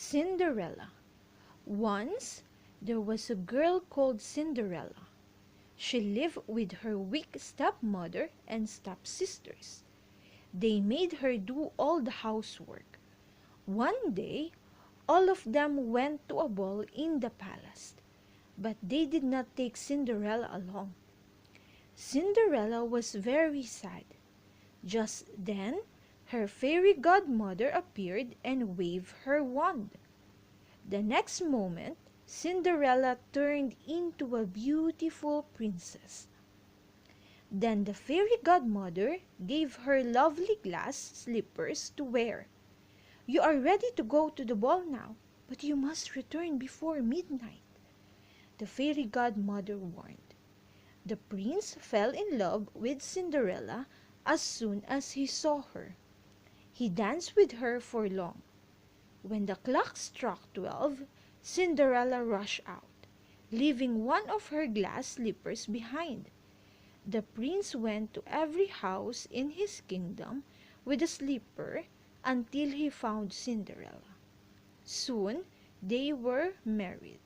Cinderella. Once there was a girl called Cinderella. She lived with her weak stepmother and stepsisters. They made her do all the housework. One day, all of them went to a ball in the palace, but they did not take Cinderella along. Cinderella was very sad. Just then, her fairy godmother appeared and waved her wand. The next moment, Cinderella turned into a beautiful princess. Then the fairy godmother gave her lovely glass slippers to wear. "You are ready to go to the ball now, but you must return before midnight," the fairy godmother warned. The prince fell in love with Cinderella as soon as he saw her. He danced with her for long. When the clock struck 12, Cinderella rushed out, leaving one of her glass slippers behind. The prince went to every house in his kingdom with a slipper until he found Cinderella. Soon they were married.